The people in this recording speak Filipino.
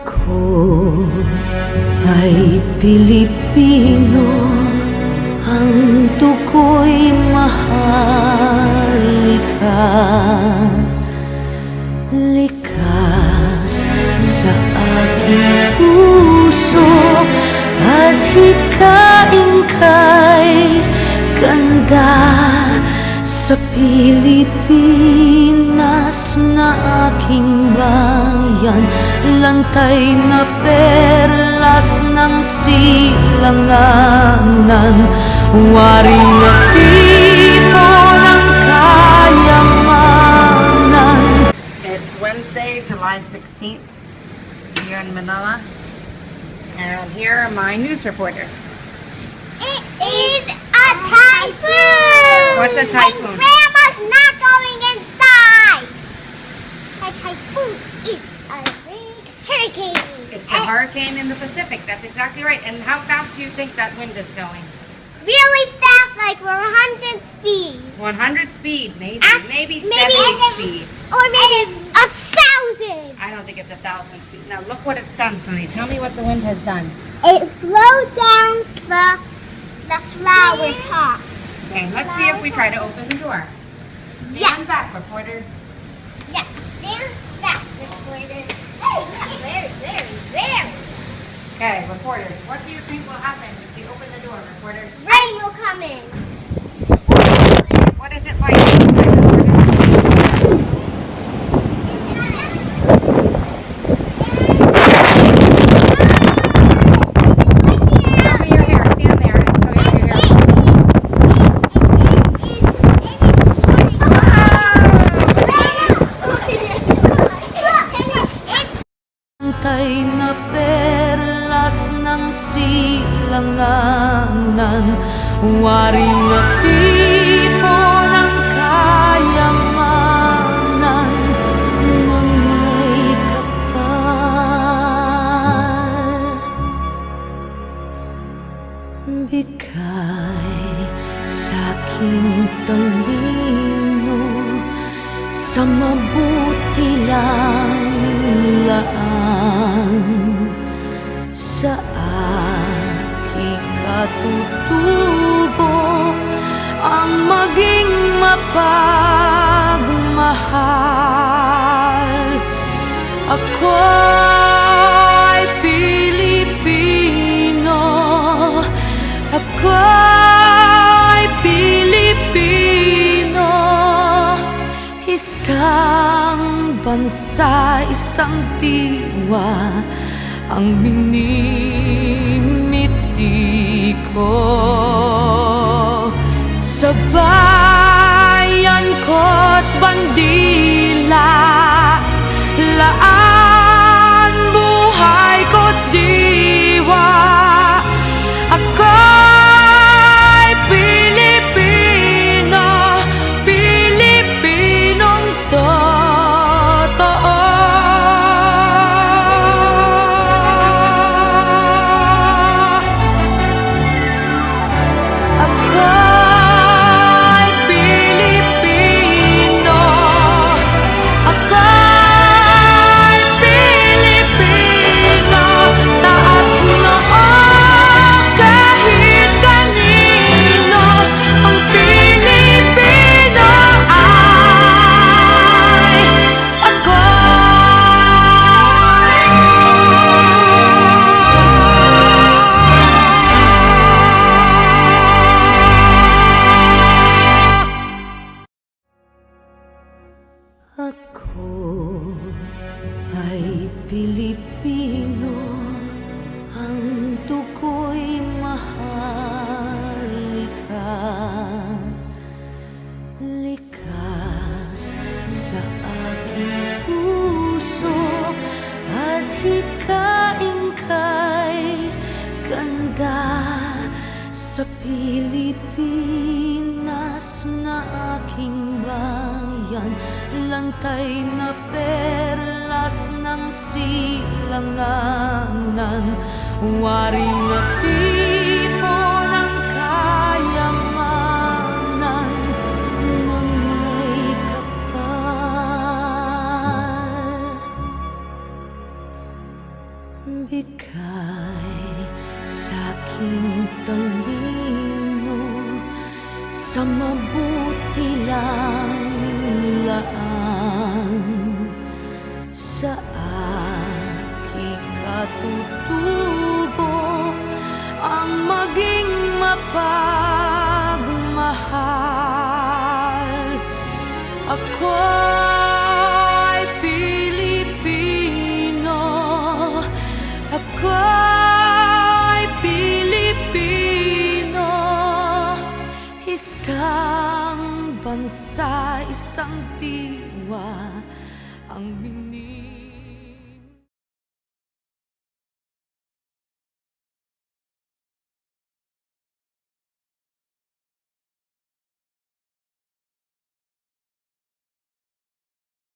Ako ay Pilipino, ang dugo'y maharlika, likas sa aking puso at hikaing kay ganda sa Pilipinas na aking bayan, lantay na perlas ng silanganan, waring at tipo ng kayamanan. It's Wednesday, July 16th, here in Manila, and here are my news reporters. It is a typhoon! What's a typhoon? And Grandma's not going inside! A typhoon is a big hurricane. It's a hurricane in the Pacific, that's exactly right. And how fast do you think that wind is going? Really fast, like 100 speed. 100 speed, maybe 70 speed. Or maybe 1,000. I don't think it's 1,000 speed. Now look what it's done, Sonny. Tell me what the wind has done. It blew down the flower pots. Okay, let's see if we try to open the door. Stand back, reporters. Yes, stand back, reporters. Hey, very, very, very. Okay, reporters, what do you think will happen if we open the door, reporters? Rain will come in. What is it like outside, reporters? Show me your hair. Stand there and show me your hair. Lantay na perlas ng silanganan, waring at tipo ng kayamanan ng may kapal. Bigay sa'king talino sa mabuti lang laan, sa aking katutubo ang maging mapagmahal. Ako'y Pilipino, ako'y Pilipino, isang bansa, isang diwa ang minimiti ko. Sa bayan ko't bandila, laan buhay ko't diwa, ako'y Pilipino, Pilipinong totoo. Ako'y Pilipino, ako'y Pilipino, taas noo kahit kanino, ang Pilipino ay ako. Ako ay Pilipino, ang dugo'y maharlika, likas sa aking puso at hikaing kay ganda sa Pilipinas na aking bayan, lantay na perlas ng silanganan, waring at tipo ng kayamanan ng may kapal. bigay sa'king talino sa mabuti lang laan sa aking katutubo ang maging mapagmahal. Ako'y Pilipino, ako'y Pilipino, isang bansa, isang diwa ang mini